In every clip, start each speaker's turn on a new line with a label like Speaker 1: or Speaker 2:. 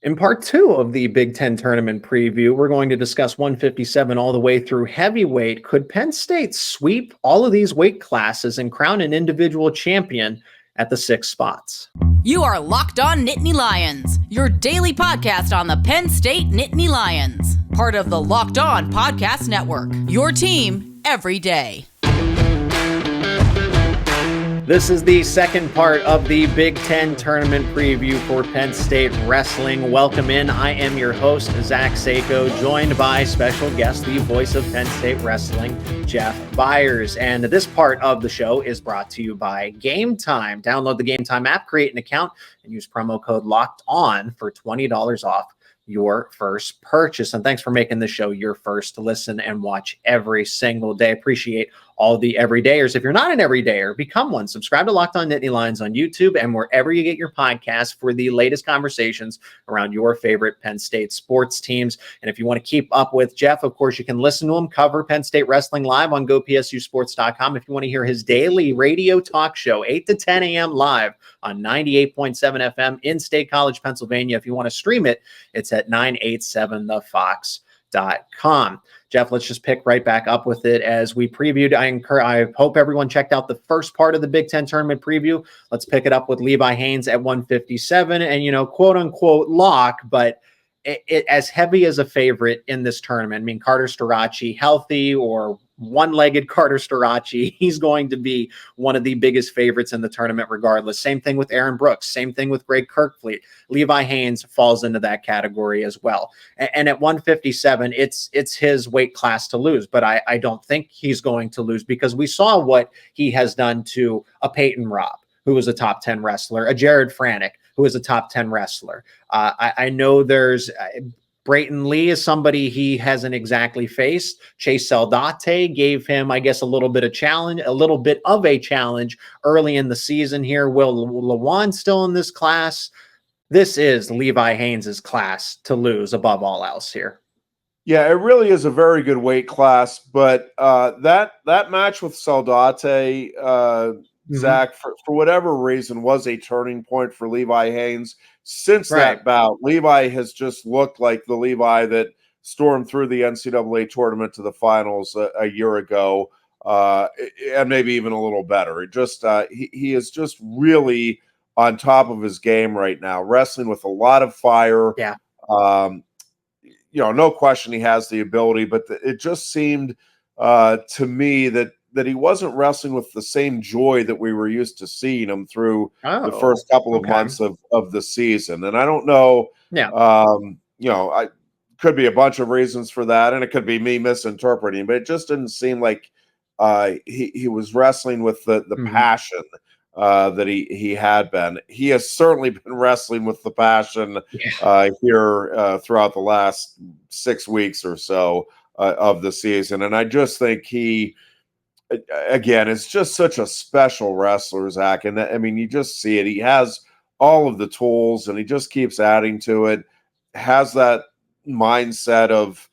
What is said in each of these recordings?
Speaker 1: In part two of the Big Ten tournament preview, we're going to discuss 157 all the way through heavyweight. Could Penn State sweep all of these weight classes and crown an individual champion at the 6 spots?
Speaker 2: You are Locked On Nittany Lions, your daily podcast on the Penn State Nittany Lions, part of the Locked On Podcast Network, your team every day.
Speaker 1: This is the second part of the Big Ten tournament preview for Penn State Wrestling. Welcome in. I am your host, Zach Seyko, joined by special guest, the voice of Penn State Wrestling, Jeff Byers. And this part of the show is brought to you by Gametime. Download the Gametime app, create an account, and use promo code LOCKEDON for $20 off your first purchase. And thanks for making the show your first to listen and watch every single day. Appreciate all the everydayers. If you're not an everydayer, become one. Subscribe to Locked On Nittany Lions on YouTube and wherever you get your podcasts for the latest conversations around your favorite Penn State sports teams. And if you want to keep up with Jeff, of course, you can listen to him cover Penn State Wrestling live on GoPSUSports.com. If you want to hear his daily radio talk show, 8 to 10 a.m. live on 98.7 FM in State College, Pennsylvania. If you want to stream it, it's at 987thefox.com. Jeff, let's just pick right back up with it as we previewed. I hope everyone checked out the first part of the Big Ten tournament preview. Let's pick it up with Levi Haines at 157 and, quote unquote lock, but it as heavy as a favorite in this tournament. I mean, Carter Starocci, healthy or one-legged Carter Starocci, he's going to be one of the biggest favorites in the tournament regardless. Same thing with Aaron Brooks. Same thing with Greg Kervliet. Levi Haines falls into that category as well. And at 157, it's his weight class to lose, but I don't think he's going to lose because we saw what he has done to a Peyton Robb, who was a top 10 wrestler, a Jared Franick, who is a top 10 wrestler. I know there's Brayton Lee is somebody he hasn't exactly faced. Chase Saldate gave him, I guess, a little bit of a challenge early in the season here. Will Lewan still in this class? This is Levi Haines' class to lose above all else here.
Speaker 3: Yeah, it really is a very good weight class, but that match with Saldate, Zach, for whatever reason, was a turning point for Levi Haines. Since that bout, Levi has just looked like the Levi that stormed through the NCAA tournament to the finals a year ago, and maybe even a little better. It just he is just really on top of his game right now, wrestling with a lot of fire.
Speaker 1: Yeah.
Speaker 3: No question he has the ability, but it just seemed to me that he wasn't wrestling with the same joy that we were used to seeing him through the first couple of months of the season. And I don't know, I could be a bunch of reasons for that, and it could be me misinterpreting, but it just didn't seem like he was wrestling with the passion that he had been. He has certainly been wrestling with the passion here throughout the last 6 weeks or so of the season. And I just think again, it's just such a special wrestler, Zach. And I mean, you just see it. He has all of the tools and he just keeps adding to it, has that mindset of,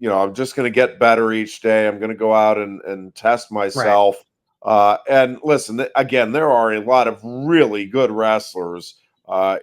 Speaker 3: I'm just going to get better each day. I'm going to go out and test myself. And listen, again, there are a lot of really good wrestlers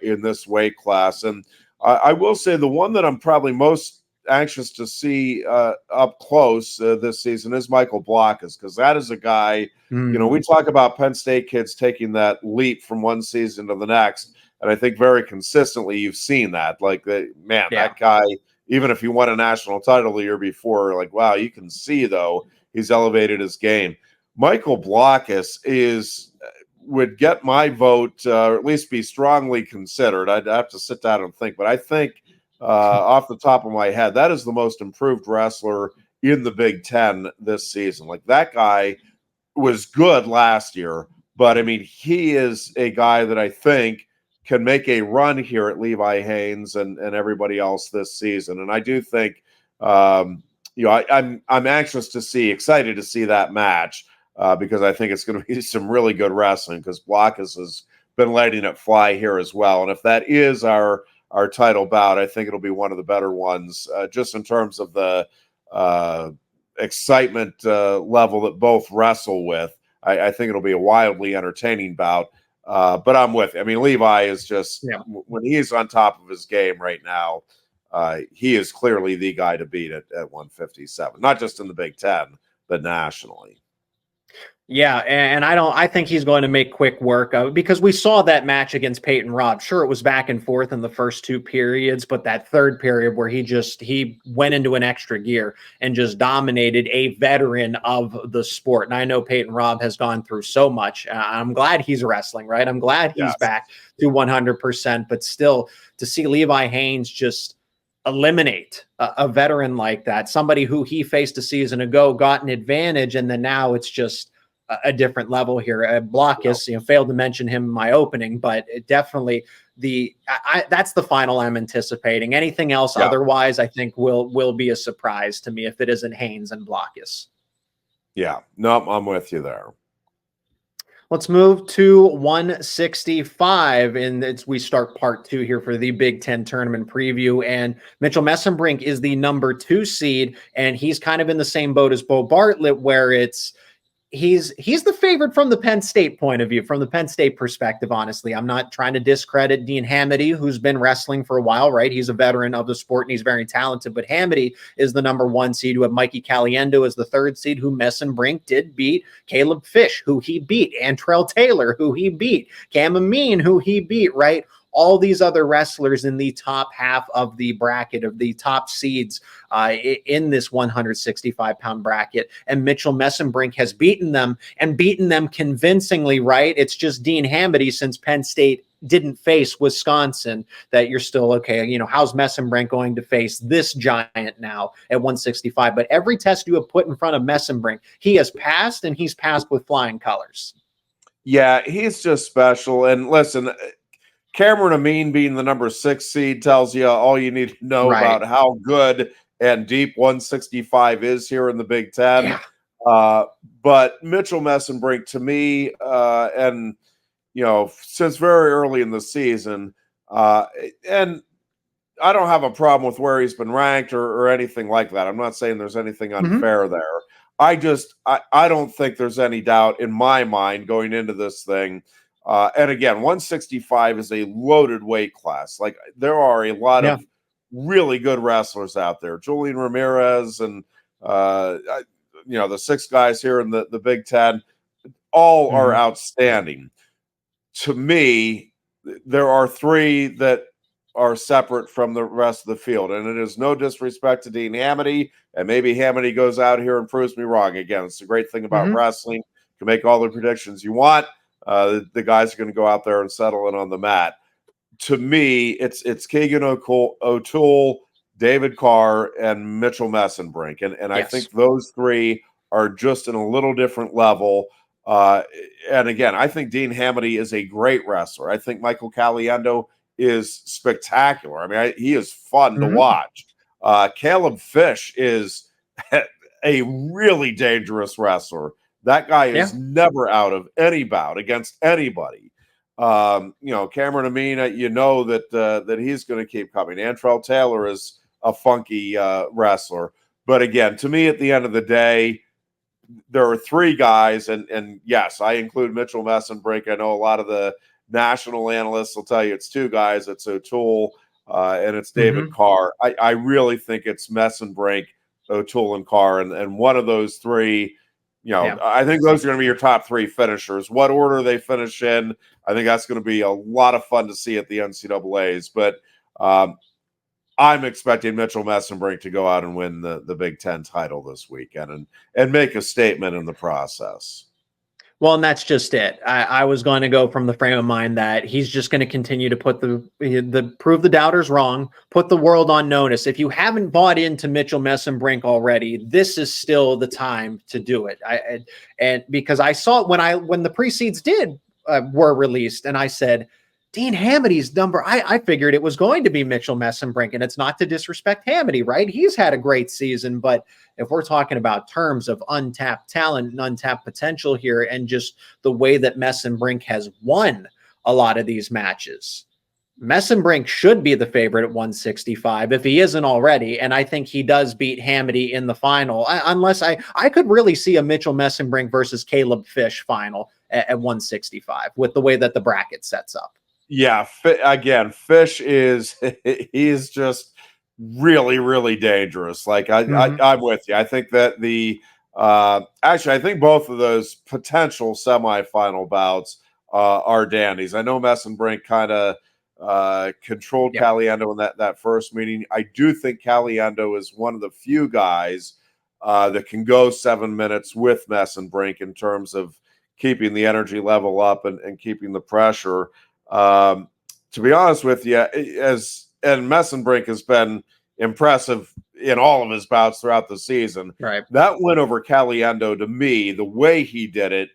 Speaker 3: in this weight class. And I will say the one that I'm probably most anxious to see up close this season is Michael Blockus, because that is a guy, we talk about Penn State kids taking that leap from one season to the next, and I think very consistently you've seen that. Like, that guy, even if he won a national title the year before, like, wow, you can see, though, he's elevated his game. Michael Blockus would get my vote, or at least be strongly considered. I'd have to sit down and think, but I think off the top of my head, that is the most improved wrestler in the Big Ten this season. Like, that guy was good last year, but I mean, he is a guy that I think can make a run here at Levi Haines and everybody else this season. And I do think, I'm anxious excited to see that match because I think it's going to be some really good wrestling, because Blockus has been letting it fly here as well. And if that is our title bout, I think it'll be one of the better ones, just in terms of the excitement level that both wrestle with. I think it'll be a wildly entertaining bout. But I'm with you. I mean, Levi is just, when he's on top of his game right now, he is clearly the guy to beat at 157, not just in the Big Ten, but nationally.
Speaker 1: Yeah, and I think he's going to make quick work of, because we saw that match against Peyton Robb. Sure, it was back and forth in the first two periods, but that third period where he went into an extra gear and just dominated a veteran of the sport. And I know Peyton Robb has gone through so much. I'm glad he's wrestling, right? I'm glad he's back to 100%, but still to see Levi Haines just eliminate a veteran like that, somebody who he faced a season ago, got an advantage, and then now it's just a different level here. Blockus, failed to mention him in my opening, but it definitely that's the final I'm anticipating. Anything else otherwise, I think will be a surprise to me if it isn't Haines and Blockus.
Speaker 3: Yeah, no, I'm with you there.
Speaker 1: Let's move to 165, and we start part 2 here for the Big Ten tournament preview. And Mitcehll Mesenbrink is the number 2 seed, and he's kind of in the same boat as Bo Bartlett, where he's the favorite from the Penn State point of view, from the Penn State perspective. Honestly, I'm not trying to discredit Dean Hamady, who's been wrestling for a while, right? He's a veteran of the sport and he's very talented, but Hamady is the number 1 seed, who had Mikey Caliendo as the 3rd seed, who Mesenbrink did beat, Caleb Fish, who he beat, Antrell Taylor, who he beat, Cam Amin, who he beat, right? All these other wrestlers in the top half of the bracket, of the top seeds in this 165-pound bracket. And Mitcehll Mesenbrink has beaten them, and beaten them convincingly, right? It's just Dean Hamady, since Penn State didn't face Wisconsin, that you're still, okay, how's Mesenbrink going to face this giant now at 165? But every test you have put in front of Mesenbrink, he has passed, and he's passed with flying colors.
Speaker 3: Yeah, he's just special. And listen, Cameron Amin being the number 6 seed tells you all you need to know about how good and deep 165 is here in the Big Ten.
Speaker 1: Yeah.
Speaker 3: But Mitcehll Mesenbrink, to me, and since very early in the season, and I don't have a problem with where he's been ranked or anything like that. I'm not saying there's anything unfair there. I don't think there's any doubt in my mind going into this thing. And again, 165 is a loaded weight class. Like, there are a lot of really good wrestlers out there. Julian Ramirez and, the 6 guys here in the Big Ten, all are outstanding. To me, there are 3 that are separate from the rest of the field. And it is no disrespect to Dean Hamady. And maybe Hamady goes out here and proves me wrong. Again, it's the great thing about wrestling. You can make all the predictions you want. The guys are going to go out there and settle in on the mat. To me, it's Keegan O'Toole, David Carr, and Mitcehll Mesenbrink. And I think those 3 are just in a little different level. And again, I think Dean Hamady is a great wrestler. I think Michael Caliendo is spectacular. I mean, he is fun to watch. Caleb Fish is a really dangerous wrestler. That guy is never out of any bout against anybody. Cameron Amin, that he's going to keep coming. Antrell Taylor is a funky wrestler. But again, to me, at the end of the day, there are 3 guys, and yes, I include Mitcehll Mesenbrink. I know a lot of the national analysts will tell you it's 2 guys. It's O'Toole and it's David Carr. I really think it's Mesenbrink, O'Toole, and Carr, and one of those 3. I think those are going to be your top 3 finishers. What order they finish in, I think that's going to be a lot of fun to see at the NCAAs. But I'm expecting Mitcehll Mesenbrink to go out and win the Big Ten title this weekend and make a statement in the process.
Speaker 1: Well, and that's just it. I was going to go from the frame of mind that he's just going to continue to put prove the doubters wrong, put the world on notice. If you haven't bought into Mitcehll Mesenbrink already, this is still the time to do it. And because I saw it when the pre-seeds were released, and I said, Dean Hamady's number, I figured it was going to be Mitcehll Mesenbrink, and it's not to disrespect Hamady, right? He's had a great season, but if we're talking about terms of untapped talent and untapped potential here, and just the way that Mesenbrink has won a lot of these matches, Mesenbrink should be the favorite at 165 if he isn't already, and I think he does beat Hamady in the final, unless I could really see a Mitcehll Mesenbrink versus Caleb Fish final at 165 with the way that the bracket sets up.
Speaker 3: Yeah, again, Fish he's just really, really dangerous. Like I'm with you. I think that actually I think both of those potential semifinal bouts are dandies. I know Mesenbrink kind of controlled Caliendo in that first meeting. I do think Caliendo is one of the few guys that can go 7 minutes with Mesenbrink in terms of keeping the energy level up and keeping the pressure. To be honest with you, and Mesenbrink has been impressive in all of his bouts throughout the season.
Speaker 1: Right.
Speaker 3: That win over Caliendo, to me, the way he did it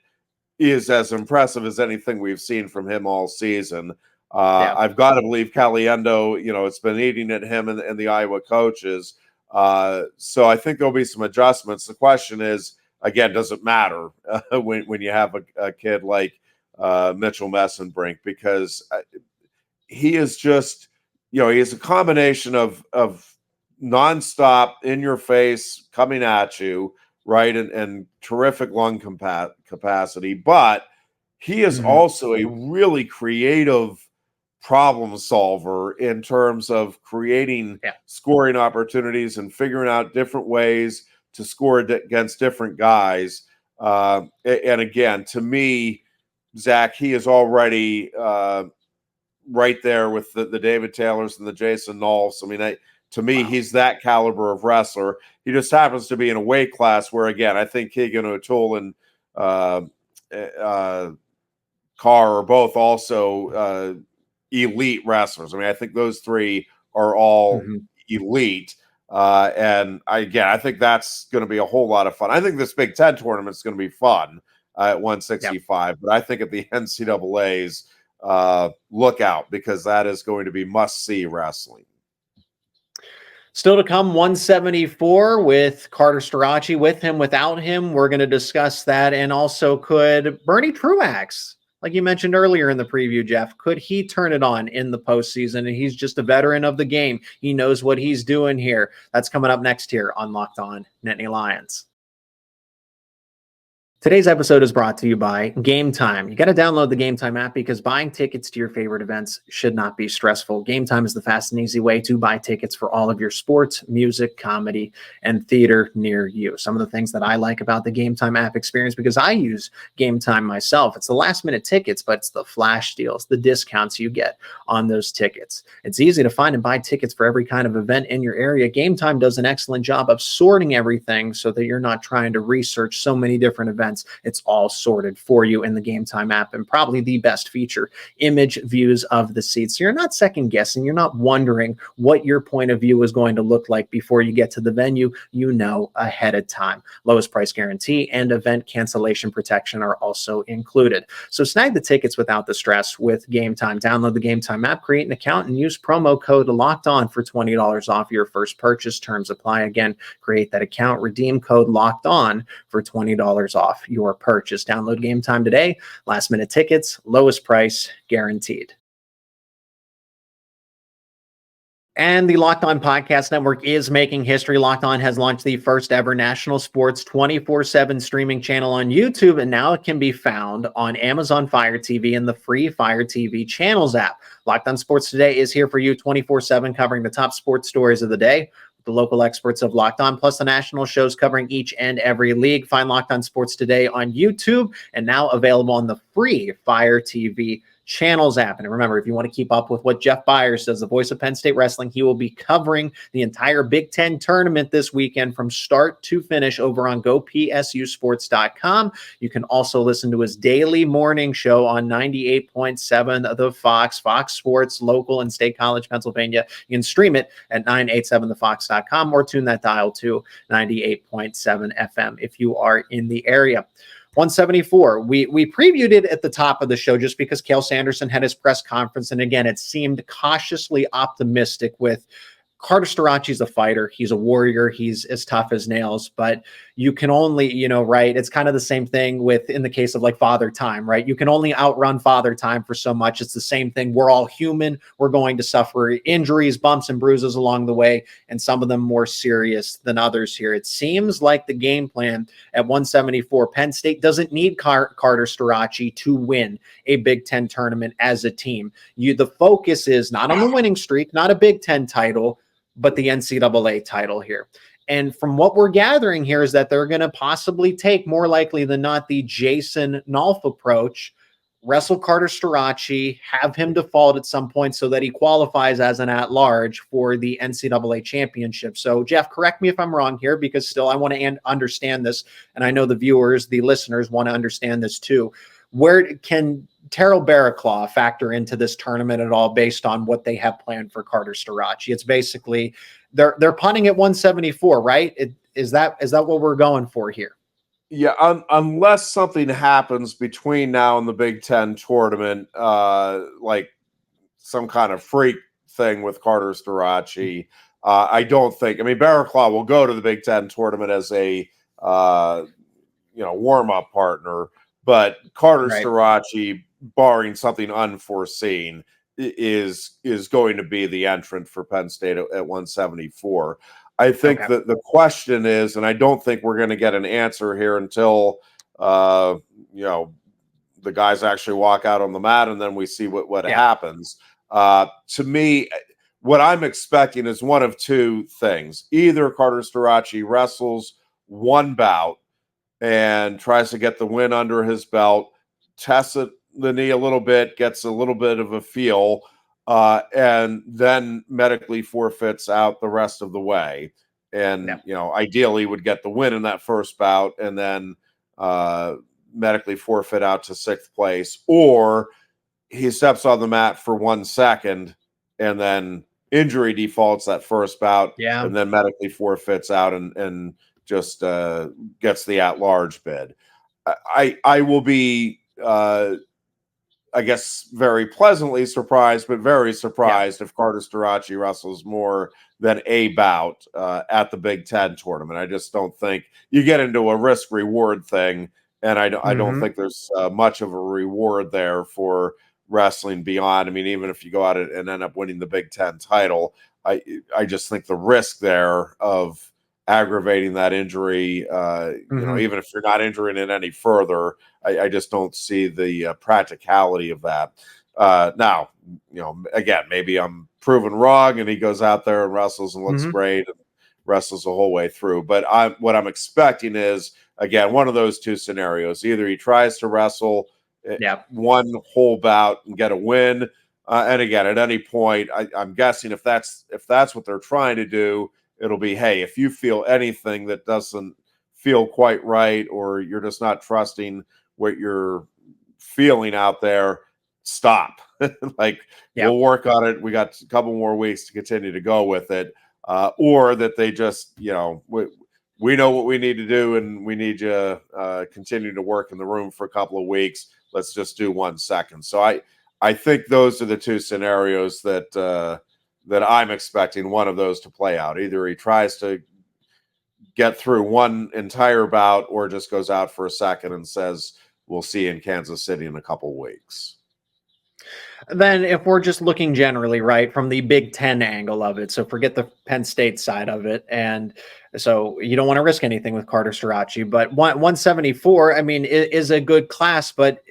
Speaker 3: is as impressive as anything we've seen from him all season. I've got to believe Caliendo, it's been eating at him and the Iowa coaches. So I think there'll be some adjustments. The question is, again, does it matter when you have a kid like Mitcehll Mesenbrink? Because he is just, he is a combination of nonstop, in your face, coming at you, right, and terrific lung capacity. But he is also a really creative problem solver in terms of creating scoring opportunities and figuring out different ways to score against different guys. And again, to me, Zach, he is already right there with the David Taylors and the Jason Nolfs. I mean, to me, he's that caliber of wrestler. He just happens to be in a weight class where, again, I think Keegan O'Toole and Carr are both also elite wrestlers. I mean, I think those three are all elite. And I think that's going to be a whole lot of fun. I think this Big Ten tournament is going to be fun at 165, but I think at the NCAAs, look out, because that is going to be must-see wrestling.
Speaker 1: Still to come, 174 with Carter Starocci. With him, without him, we're going to discuss that. And also, could Bernie Truax, like you mentioned earlier in the preview, Jeff, could he turn it on in the postseason? And he's just a veteran of the game. He knows what he's doing here. That's coming up next here on Locked On Nittany Lions. Today's episode is brought to you by Gametime. You got to download the Gametime app because buying tickets to your favorite events should not be stressful. Gametime is the fast and easy way to buy tickets for all of your sports, music, comedy, and theater near you. Some of the things that I like about the Gametime app experience, because I use Gametime myself, it's the last minute tickets, but it's the flash deals, the discounts you get on those tickets. It's easy to find and buy tickets for every kind of event in your area. Gametime does an excellent job of sorting everything so that you're not trying to research so many different events. It's all sorted for you in the Gametime app, and probably the best feature, image views of the seats. So you're not second guessing. You're not wondering what your point of view is going to look like before you get to the venue. You know ahead of time. Lowest price guarantee and event cancellation protection are also included. So snag the tickets without the stress with Gametime. Download the Gametime app, create an account, and use promo code Locked On for $20 off your first purchase. Terms apply. Again, create that account, redeem code Locked On for $20 off your purchase. Download Gametime today. Last minute tickets, lowest price guaranteed. And the Locked On Podcast Network is making history. Locked On has launched the first ever national sports 24/7 streaming channel on YouTube, and now it can be found on Amazon Fire TV and the free Fire TV Channels app. Locked On Sports Today is here for you 24/7, covering the top sports stories of the day. The local experts of Locked On, plus the national shows covering each and every league. Find Locked On Sports Today on YouTube, and now available on the free Fire TV Channels app. And remember, if you want to keep up with what Jeff Byers does, the voice of Penn State wrestling, he will be covering the entire Big Ten tournament this weekend from start to finish over on GoPSUSports.com. You can also listen to his daily morning show on 98.7 the Fox Sports, local in State College, Pennsylvania. You can stream it at 987thefox.com or tune that dial to 98.7 FM if you are in the area. 174. We previewed it at the top of the show just because Cael Sanderson had his press conference. And again, it seemed cautiously optimistic with Carter Starocci's a fighter. He's a warrior. He's as tough as nails, but you can only, right. It's kind of the same thing in the case of like Father Time, right? You can only outrun Father Time for so much. It's the same thing. We're all human. We're going to suffer injuries, bumps and bruises along the way, and some of them more serious than others here. It seems like the game plan at 174, Penn State doesn't need Carter Starocci to win a Big Ten tournament as a team. The focus is not on the winning streak, not a Big Ten title, but the NCAA title here. And from what we're gathering here is that they're going to possibly take, more likely than not, the Jason Nolf approach, wrestle Carter Starocci, have him default at some point so that he qualifies as an at-large for the NCAA championship. So, Jeff, correct me if I'm wrong here, because still I want to understand this, and I know the viewers, the listeners want to understand this too. Where can Terrell Barraclaw factor into this tournament at all based on what they have planned for Carter Starocci? It's basically they're punting at 174, right? Is that what we're going for here?
Speaker 3: Yeah, unless something happens between now and the Big Ten tournament, like some kind of freak thing with Carter Starocci, I don't think. I mean, Barraclaw will go to the Big Ten tournament as a warm-up partner. But Carter Starocci, barring something unforeseen, is going to be the entrant for Penn State at 174. I think that the question is, and I don't think we're going to get an answer here until the guys actually walk out on the mat, and then we see what happens. To me, what I'm expecting is one of two things: either Carter Starocci wrestles one bout and tries to get the win under his belt, tests the knee a little bit, gets a little bit of a feel, and then medically forfeits out the rest of the way. And, ideally would get the win in that first bout and then medically forfeit out to 6th place. Or he steps on the mat for 1 second and then injury defaults that first bout and then medically forfeits out and just gets the at-large bid. I will be, I guess, very pleasantly surprised, but very surprised if Carter Starocci wrestles more than a bout at the Big Ten tournament. I just don't think you get into a risk-reward thing, and I don't think there's much of a reward there for wrestling beyond. I mean, even if you go out and end up winning the Big Ten title, I just think the risk there of aggravating that injury, even if you're not injuring it any further, I just don't see the practicality of that. Now, again, maybe I'm proven wrong and he goes out there and wrestles and looks great and wrestles the whole way through. But what I'm expecting is, again, one of those two scenarios. Either he tries to wrestle one whole bout and get a win. And again, at any point, I'm guessing if that's what they're trying to do, it'll be, hey, if you feel anything that doesn't feel quite right, or you're just not trusting what you're feeling out there, stop. We'll work on it. We got a couple more weeks to continue to go with it. Or that they just, we know what we need to do, and we need you continue to work in the room for a couple of weeks. Let's just do 1 second. So I think those are the two scenarios that I'm expecting one of those to play out. Either he tries to get through one entire bout, or just goes out for a second and says, we'll see you in Kansas City in a couple weeks.
Speaker 1: Then if we're just looking generally, right, from the Big Ten angle of it, so forget the Penn State side of it, and so you don't want to risk anything with Carter Starocci, but 174, I mean, is a good class, but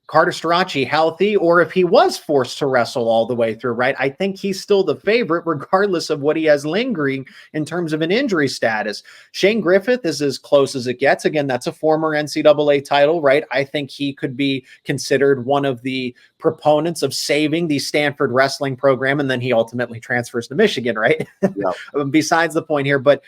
Speaker 1: Carter Starocci healthy, or if he was forced to wrestle all the way through, right? I think he's still the favorite, regardless of what he has lingering in terms of an injury status. Shane Griffith is as close as it gets. Again, that's a former NCAA title, right? I think he could be considered one of the proponents of saving the Stanford wrestling program, and then he ultimately transfers to Michigan, right? Yeah. Besides the point here, but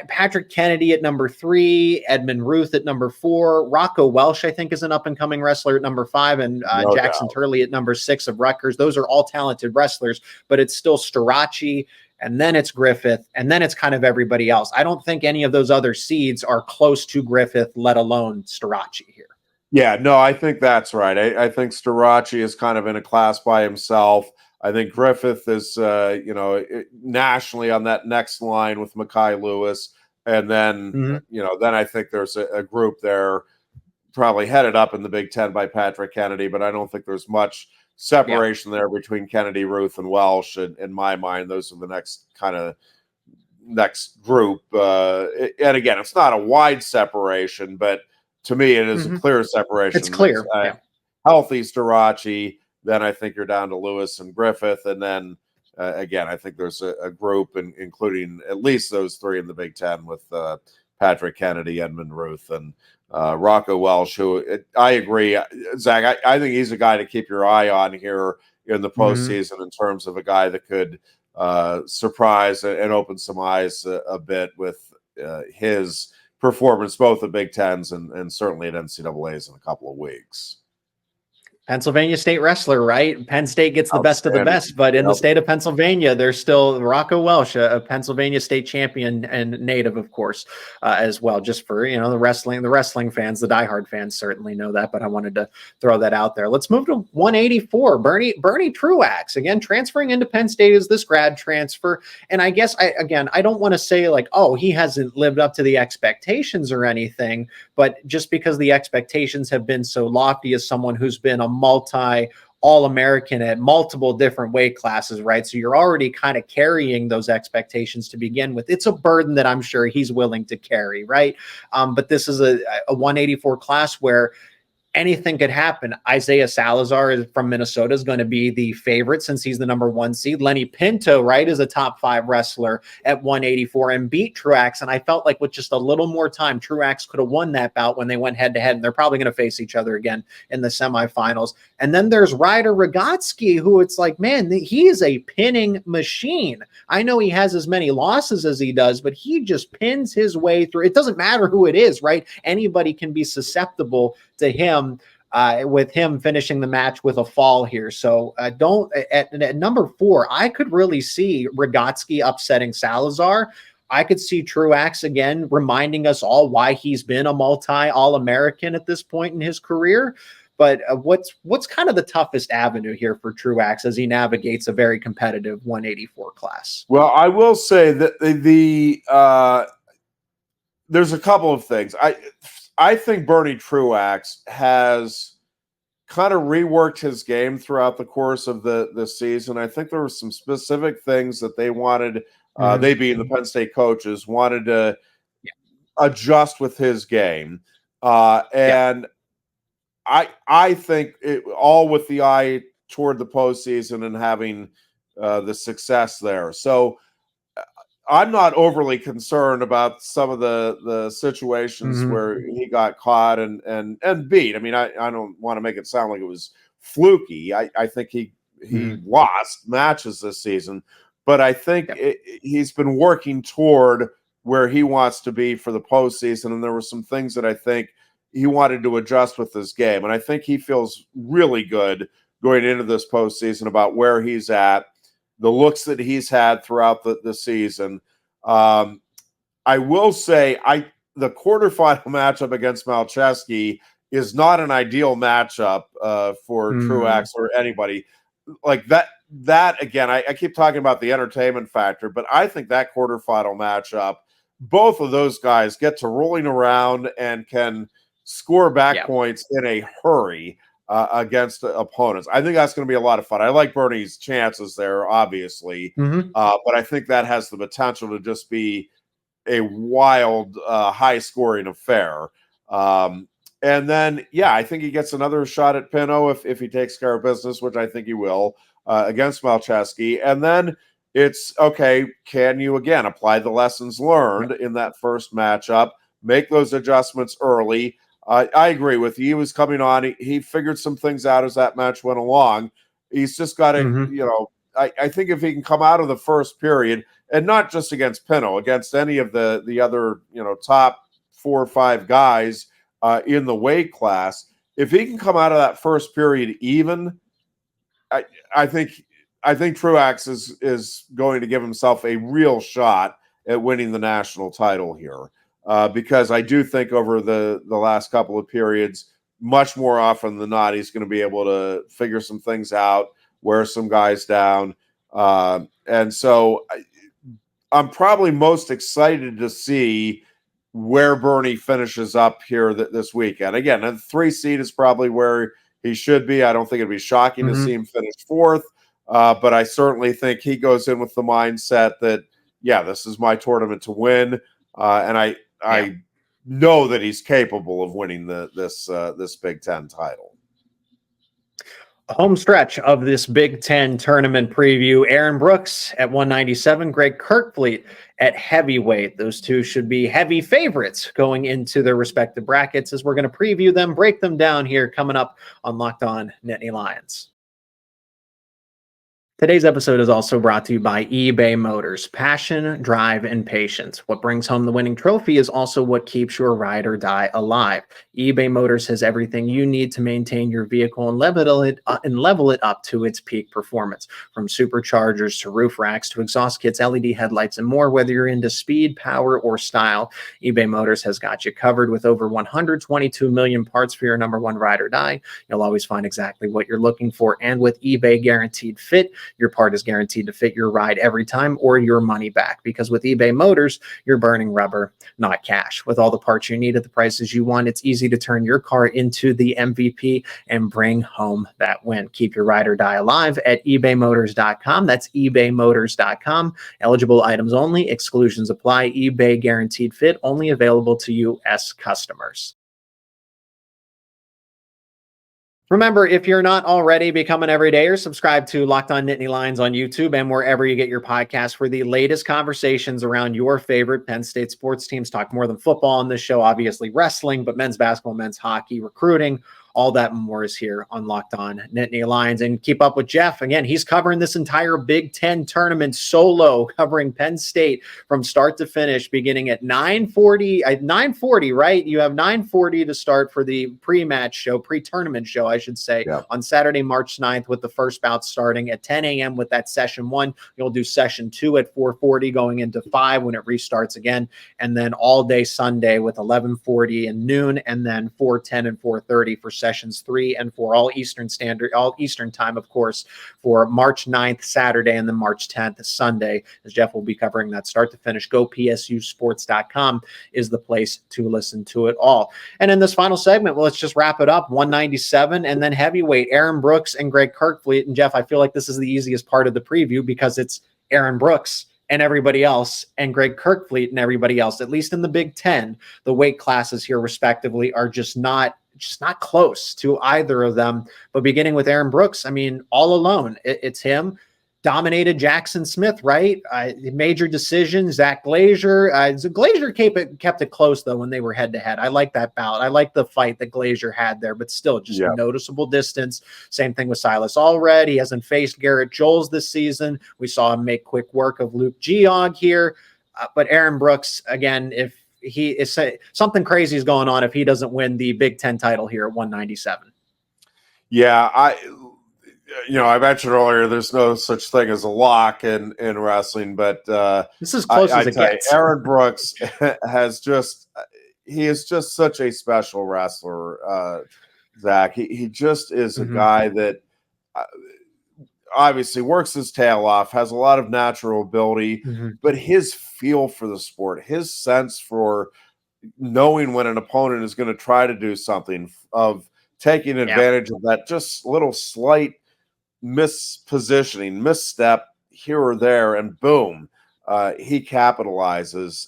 Speaker 1: Patrick Kennedy at number 3, Edmund Ruth at number 4, Rocco Welsh, I think, is an up-and-coming wrestler at number 5, and Jackson Turley at number 6 of Rutgers. Those are all talented wrestlers, but it's still Starocci, and then it's Griffith, and then it's kind of everybody else. I don't think any of those other seeds are close to Griffith, let alone Starocci here.
Speaker 3: Yeah, no, I think that's right. I think Starocci is kind of in a class by himself. I think Griffith is, nationally on that next line with Mekhi Lewis. And then, then I think there's a group there probably headed up in the Big Ten by Patrick Kennedy, but I don't think there's much separation there between Kennedy, Ruth, and Welsh. In my mind, those are the next group. And again, it's not a wide separation, but to me, it is a clear separation.
Speaker 1: It's clear.
Speaker 3: Healthy Starocci. Then I think you're down to Lewis and Griffith. And then, again, I think there's a group, including at least those three in the Big Ten with Patrick Kennedy, Edmund Ruth, and Rocco Welsh, who I agree, Zach, I think he's a guy to keep your eye on here in the postseason in terms of a guy that could surprise and open some eyes a bit with his performance, both at Big Tens and certainly at NCAAs in a couple of weeks.
Speaker 1: Pennsylvania State wrestler, right? Penn State gets the best of the best, but in the state of Pennsylvania, there's still Rocco Welsh, a Pennsylvania State champion and native, of course, as well. Just for the wrestling fans, the diehard fans certainly know that, but I wanted to throw that out there. Let's move to 184. Bernie Truax, again, transferring into Penn State as this grad transfer, and I guess I don't want to say like, oh, he hasn't lived up to the expectations or anything, but just because the expectations have been so lofty as someone who's been a All-American at multiple different weight classes, right? So you're already kind of carrying those expectations to begin with. It's a burden that I'm sure he's willing to carry, right? But this is a 184 class where anything could happen. Isaiah Salazar from Minnesota is going to be the favorite since he's the number 1 seed. Lenny Pinto, right, is a top 5 wrestler at 184 and beat Truax. And I felt like with just a little more time, Truax could have won that bout when they went head to head. And they're probably going to face each other again in the semifinals. And then there's Ryder Rogotsky, who it's like, man, he is a pinning machine. I know he has as many losses as he does, but he just pins his way through. It doesn't matter who it is, right? Anybody can be susceptible to him, with him finishing the match with a fall here. So at number 4, I could really see Rogotsky upsetting Salazar. I could see Truax again reminding us all why he's been a All-American at this point in his career. But what's kind of the toughest avenue here for Truax as he navigates a very competitive 184 class?
Speaker 3: Well, I will say that there's a couple of things. I think Bernie Truax has kind of reworked his game throughout the course of the season. I think there were some specific things that they wanted, they being the Penn State coaches, wanted to adjust with his game. And I think all with the eye toward the postseason and having the success there. So I'm not overly concerned about some of the situations where he got caught and beat. I mean, I don't want to make it sound like it was fluky. I think he lost matches this season, but I think he's been working toward where he wants to be for the postseason. And there were some things that I think he wanted to adjust with his game. And I think he feels really good going into this postseason about where he's at, the looks that he's had throughout the season. I will say the quarterfinal matchup against Malcheski is not an ideal matchup for Truax or anybody. Like that again, I keep talking about the entertainment factor, but I think that quarterfinal matchup, both of those guys get to rolling around and can score back points in a hurry against opponents. I think that's going to be a lot of fun. I like Bernie's chances there, obviously, but I think that has the potential to just be a wild, high-scoring affair. And then, I think he gets another shot at Pinto if he takes care of business, which I think he will, against Malcheski. And then it's, okay, can you, again, apply the lessons learned in that first matchup, make those adjustments early? I agree with you. He was coming on. He figured some things out as that match went along. He's just got to, I think if he can come out of the first period, and not just against Pinto, against any of the other, top 4 or 5 guys in the weight class, if he can come out of that first period even, I think Truax is going to give himself a real shot at winning the national title here. Because I do think over the last couple of periods, much more often than not, he's going to be able to figure some things out, wear some guys down. And so I'm probably most excited to see where Bernie finishes up here this weekend. Again, the 3 seed is probably where he should be. I don't think it'd be shocking to see him finish 4th, but I certainly think he goes in with the mindset that, yeah, this is my tournament to win, and I know that he's capable of winning this Big Ten title.
Speaker 1: Home stretch of this Big Ten tournament preview. Aaron Brooks at 197, Greg Kerkvliet at heavyweight. Those two should be heavy favorites going into their respective brackets as we're going to preview them, break them down here coming up on Locked On Nittany Lions. Today's episode is also brought to you by eBay Motors. Passion, drive, and patience. What brings home the winning trophy is also what keeps your ride or die alive. eBay Motors has everything you need to maintain your vehicle and level it up to its peak performance. From superchargers to roof racks to exhaust kits, LED headlights, and more. Whether you're into speed, power, or style, eBay Motors has got you covered with over 122 million parts for your number one ride or die. You'll always find exactly what you're looking for. And with eBay Guaranteed Fit, your part is guaranteed to fit your ride every time or your money back. Because with eBay Motors, you're burning rubber, not cash. With all the parts you need at the prices you want, it's easy to turn your car into the MVP and bring home that win. Keep your ride or die alive at ebaymotors.com. That's ebaymotors.com. Eligible items only. Exclusions apply. eBay Guaranteed Fit only available to U.S. customers. Remember, if you're not already, become an everydayer. Subscribe to Locked On Nittany Lions on YouTube and wherever you get your podcasts for the latest conversations around your favorite Penn State sports teams. Talk more than football on this show, obviously wrestling, but men's basketball, men's hockey, recruiting, all that and more is here on Locked On Nittany Lions. And keep up with Jeff. Again, he's covering this entire Big Ten tournament solo, covering Penn State from start to finish, beginning at 9:40, right? You have 9:40 to start for the pre-match show, pre-tournament show, I should say, on Saturday, March 9th, with the first bout starting at 10 a.m. with that session 1. You'll do session 2 at 4:40 going into 5 when it restarts again. And then all day Sunday with 11:40 and noon, and then 4:10 and 4:30 for sessions 3 and 4, all Eastern time, of course, for March 9th, Saturday, and then March 10th, Sunday, as Jeff will be covering that start to finish. GoPSUsports.com is the place to listen to it all. And in this final segment, well, let's just wrap it up. 197 and then heavyweight, Aaron Brooks and Greg Kerkvliet. And Jeff, I feel like this is the easiest part of the preview because it's Aaron Brooks and everybody else, and Greg Kerkvliet and everybody else. At least in the Big Ten, the weight classes here respectively are just not close to either of them. But beginning with Aaron Brooks, I mean, all alone, it's him. Dominated Jackson Smith, right? Major decision. Zach Glazier. Glazier kept it close, though, when they were head-to-head. I like that bout. I like the fight that Glazier had there, but still just noticeable distance. Same thing with Silas Allred. He hasn't faced Garrett Joles this season. We saw him make quick work of Luke Geog here. But Aaron Brooks, again, if he is something crazy is going on if he doesn't win the Big Ten title here at 197.
Speaker 3: Yeah, I mentioned earlier there's no such thing as a lock in wrestling, but
Speaker 1: this is close as it gets.
Speaker 3: Aaron Brooks he is just such a special wrestler, Zach. He just is a guy that obviously works his tail off, has a lot of natural ability, but his feel for the sport, his sense for knowing when an opponent is going to try to do something, of taking advantage of that just little slight mispositioning, misstep here or there, and boom, he capitalizes.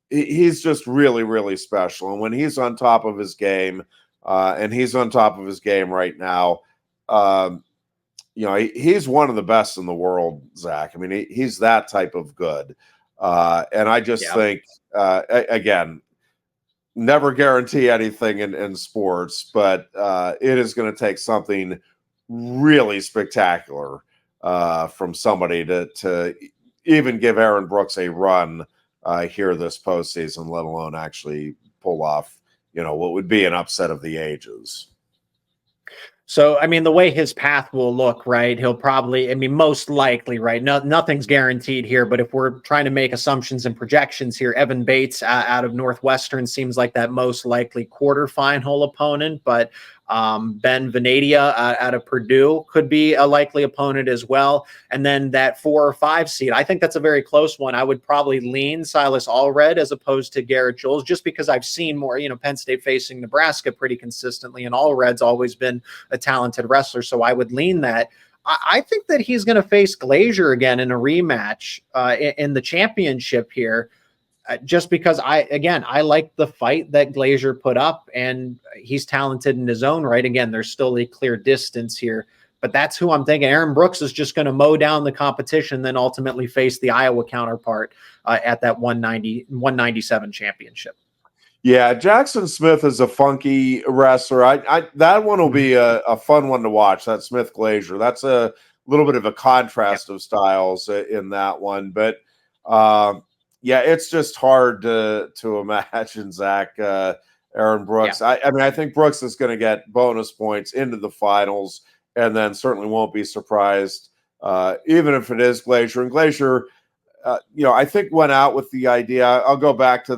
Speaker 3: He's just really, really special. And when he's on top of his game, and he's on top of his game right now, he's one of the best in the world, Zach. I mean, he's that type of good. And I just think, again, never guarantee anything in sports, but it is going to take something really spectacular from somebody to even give Aaron Brooks a run here this postseason, let alone actually pull off, what would be an upset of the ages.
Speaker 1: So, I mean, the way his path will look, right, he'll probably, most likely, right, nothing's guaranteed here, but if we're trying to make assumptions and projections here, Evan Bates out of Northwestern seems like that most likely quarterfinal opponent, but Ben Venadia out of Purdue could be a likely opponent as well. And then that 4 or 5 seed, I think that's a very close one. I would probably lean Silas Allred as opposed to Garrett Jules, just because I've seen more, Penn State facing Nebraska pretty consistently, and Allred's always been a talented wrestler. So I would lean that. I think that he's going to face Glazier again in a rematch in the championship here. Just because I like the fight that Glazier put up, and he's talented in his own right. Again, there's still a clear distance here, but that's who I'm thinking. Aaron Brooks is just going to mow down the competition, then ultimately face the Iowa counterpart at that 197 championship.
Speaker 3: Yeah, Jackson Smith is a funky wrestler. That one will be a fun one to watch. That Smith Glazier. That's a little bit of a contrast of styles in that one, but. Yeah, it's just hard to imagine, Zach, Aaron Brooks. Yeah. I think Brooks is going to get bonus points into the finals, and then certainly won't be surprised, even if it is Glazier. And Glazier, I think went out with the idea. I'll go back to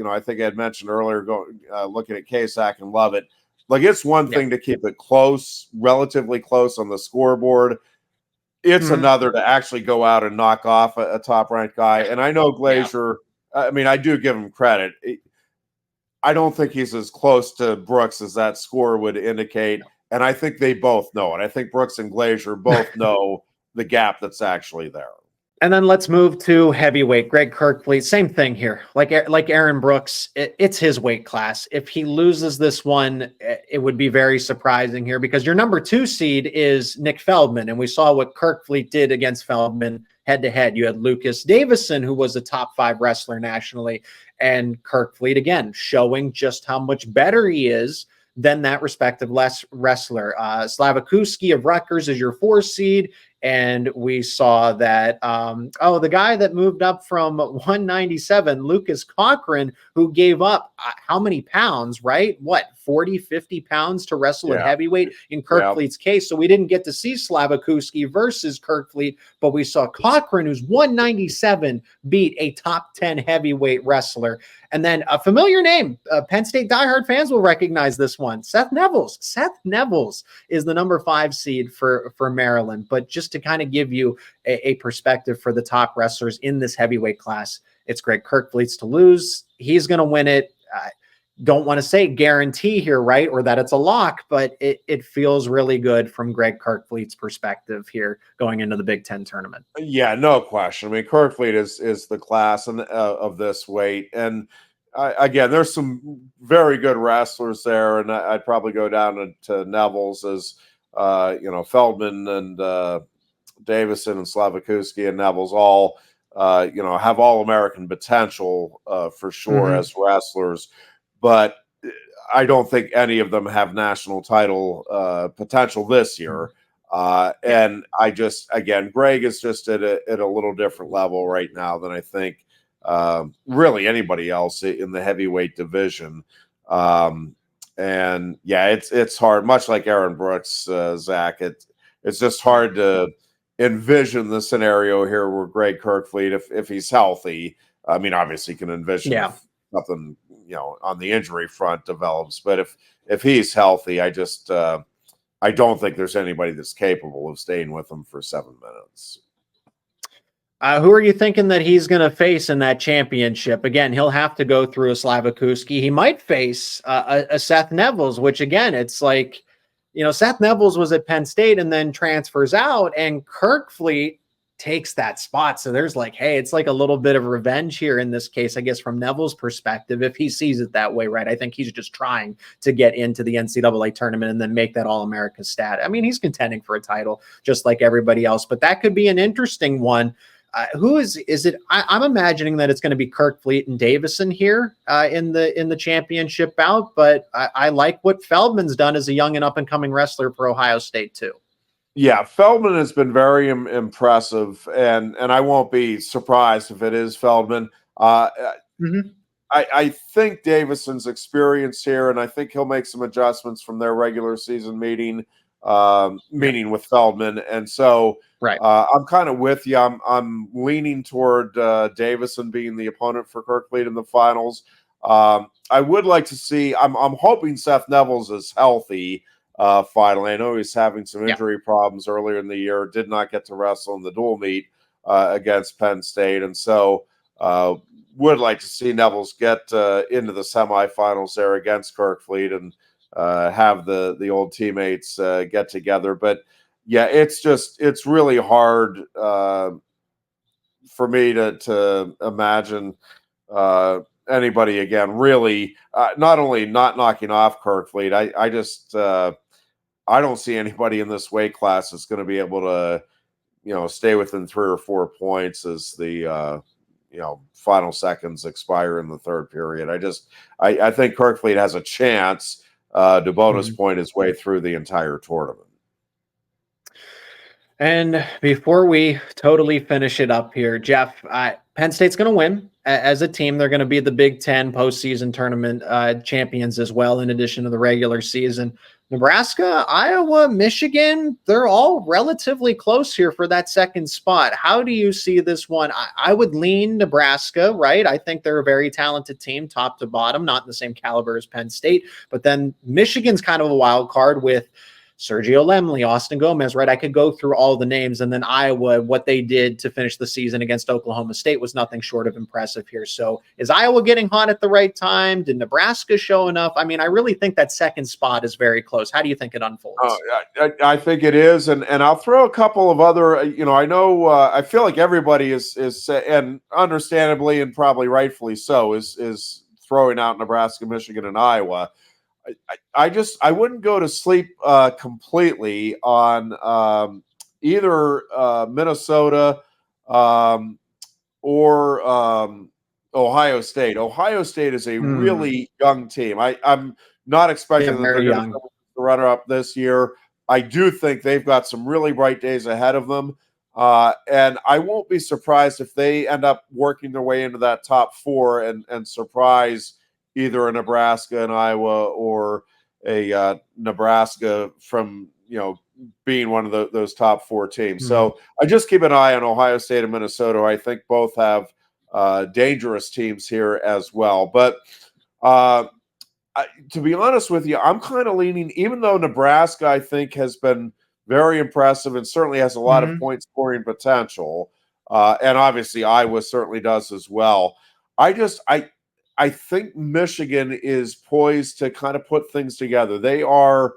Speaker 3: I think I had mentioned earlier, looking at K-Sack and Lovett. Like, it's one thing to keep it close, relatively close on the scoreboard. It's another to actually go out and knock off a top-ranked guy. And I know Glazier, I do give him credit. I don't think he's as close to Brooks as that score would indicate. And I think they both know it. I think Brooks and Glazier both know the gap that's actually there.
Speaker 1: And then let's move to heavyweight. Greg Kerkvliet, same thing here. Like Aaron Brooks, it's his weight class. If he loses this one, it would be very surprising here, because your number 2 seed is Nick Feldman, and we saw what Kerkvliet did against Feldman head-to-head. You had Lucas Davison, who was a top 5 wrestler nationally, and Kerkvliet, again, showing just how much better he is than that respective wrestler. Slavakuski of Rutgers is your 4 seed. And we saw that, the guy that moved up from 197, Lucas Cochran, who gave up how many pounds, right? 40, 50 pounds to wrestle at heavyweight in Kerkvliet's case. So we didn't get to see Slavakuski versus Kerkvliet, but we saw Cochran, who's 197, beat a top 10 heavyweight wrestler. And then a familiar name, Penn State diehard fans will recognize this one, Seth Nevels. Seth Nevels is the number 5 seed for Maryland. But just to kind of give you a perspective for the top wrestlers in this heavyweight class, it's Greg Kerkvliet's to lose. He's going to win it. Don't want to say guarantee here, right? Or that it's a lock, but it feels really good from Greg Kerkvliet's perspective here going into the Big Ten tournament.
Speaker 3: Yeah, no question. I mean, Kerkvliet is the class of this weight. And again, there's some very good wrestlers there. And I'd probably go down to Nevels as, Feldman and Davison and Slavakuski and Nevels all, have all-American potential for sure as wrestlers. But I don't think any of them have national title potential this year. And Greg is just at a little different level right now than I think really anybody else in the heavyweight division. It's hard, much like Aaron Brooks, Zach. It's just hard to envision the scenario here where Greg Kerkvliet, if he's healthy, I mean, obviously can envision if nothing, on the injury front develops. But if he's healthy, I don't think there's anybody that's capable of staying with him for 7 minutes.
Speaker 1: Who are you thinking that he's going to face in that championship? Again, he'll have to go through a Slavakuski. He might face a Seth Nevels, which again, it's like, Seth Nevels was at Penn State and then transfers out, and Kerkvliet takes that spot. So there's it's like a little bit of revenge here in this case, I guess, from Neville's perspective, if he sees it that way, right? I think he's just trying to get into the NCAA tournament and then make that All-America stat. I mean, he's contending for a title just like everybody else, but that could be an interesting one. Who is it? I'm imagining that it's going to be Kerkvliet and Davison here in the championship bout, but I like what Feldman's done as a young and up-and-coming wrestler for Ohio State too.
Speaker 3: Yeah, Feldman has been very impressive, and I won't be surprised if it is Feldman. I think Davison's experience here, and I think he'll make some adjustments from their regular season meeting with Feldman, and so I'm kind of with you. I'm leaning toward Davison being the opponent for Kerkvliet in the finals. I would like to see. I'm hoping Seth Nevels is healthy. finally. I know he's having some injury problems earlier in the year, did not get to wrestle in the dual meet against Penn State. And so would like to see Neville's get into the semifinals there against Kerkvliet and have the old teammates get together. But yeah, it's really hard for me to imagine anybody again really not only not knocking off Kerkvliet. I just I don't see anybody in this weight class that's going to be able to stay within 3 or 4 points as the final seconds expire in the third period. I think Kerkvliet has a chance to bonus point his way through the entire tournament.
Speaker 1: And before we totally finish it up here, Jeff, Penn State's going to win as a team. They're going to be the Big Ten postseason tournament champions as well, in addition to the regular season. Nebraska, Iowa, Michigan, they're all relatively close here for that second spot. How do you see this one? I would lean Nebraska, right? I think they're a very talented team, top to bottom, not in the same caliber as Penn State. But then Michigan's kind of a wild card with Sergio Lemley, Austin Gomez, right? I could go through all the names. And then Iowa, what they did to finish the season against Oklahoma State was nothing short of impressive here. So is Iowa getting hot at the right time? Did Nebraska show enough? I mean, I really think that second spot is very close. How do you think it unfolds?
Speaker 3: I think it is. And I'll throw a couple of other, I know, I feel like everybody is and understandably and probably rightfully so, is throwing out Nebraska, Michigan, and Iowa. I wouldn't go to sleep completely on either Minnesota or Ohio State. Ohio State is a really young team. I'm not expecting that they're going to be the runner-up this year. I do think they've got some really bright days ahead of them. And I won't be surprised if they end up working their way into that top 4 and surprise either a Nebraska and Iowa or a Nebraska from, being one of those top 4 teams. So I just keep an eye on Ohio State and Minnesota. I think both have dangerous teams here as well. But to be honest with you, I'm kind of leaning, even though Nebraska, I think, has been very impressive and certainly has a lot of point scoring potential. And obviously Iowa certainly does as well. I think Michigan is poised to kind of put things together. They are,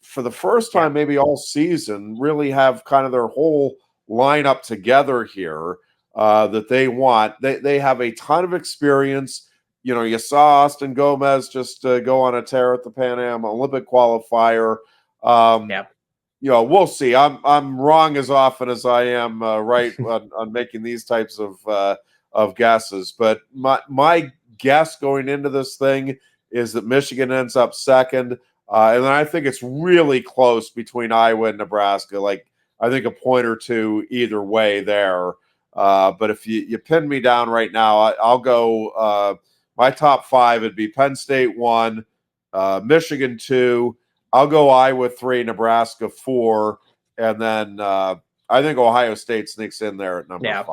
Speaker 3: for the first time maybe all season, really have kind of their whole lineup together here that they want. They have a ton of experience. You saw Austin Gomez just go on a tear at the Pan Am Olympic qualifier. We'll see. I'm wrong as often as I am right on making these types of guesses. But my guess going into this thing is that Michigan ends up second. And then I think it's really close between Iowa and Nebraska. Like, I think a point or two either way there. But if you pin me down right now, I'll go my top 5 would be Penn State 1, Michigan 2. I'll go Iowa 3, Nebraska 4. And then I think Ohio State sneaks in there at number 5.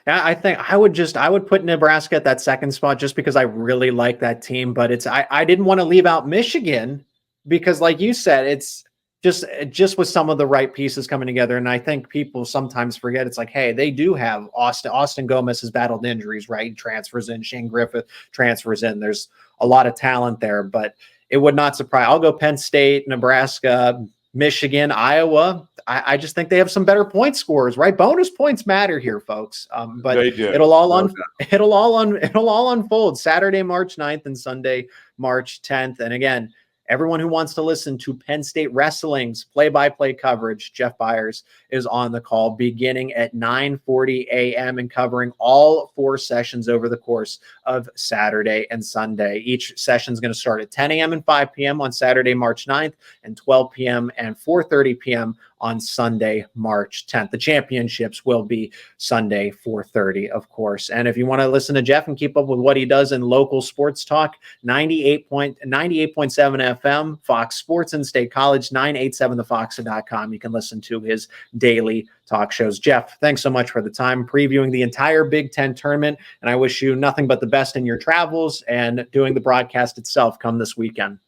Speaker 1: Yeah, I think I would put Nebraska at that second spot just because I really like that team. But I didn't want to leave out Michigan because, like you said, it's just with some of the right pieces coming together. And I think people sometimes forget it's like, hey, they do have Austin Gomez has battled injuries, right? He transfers in. Shane Griffith transfers in. There's a lot of talent there, but it would not surprise. I'll go Penn State, Nebraska, Michigan, Iowa. I just think they have some better point scorers, right? Bonus points matter here, folks. But it'll all unfold Saturday, March 9th and Sunday, March 10th. And again, everyone who wants to listen to Penn State Wrestling's play-by-play coverage, Jeff Byers is on the call beginning at 9:40 a.m. and covering all 4 sessions over the course of Saturday and Sunday. Each session is going to start at 10 a.m. and 5 p.m. on Saturday, March 9th, and 12 p.m. and 4:30 p.m. on Sunday, March 10th. The championships will be Sunday, 4:30, of course. And if you want to listen to Jeff and keep up with what he does in local sports talk, 98.7 FM, Fox Sports and State College, 987thefox.com. You can listen to his daily talk shows. Jeff, thanks so much for the time previewing the entire Big Ten tournament. And I wish you nothing but the best in your travels and doing the broadcast itself come this weekend.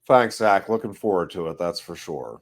Speaker 3: Thanks, Zach. Looking forward to it. That's for sure.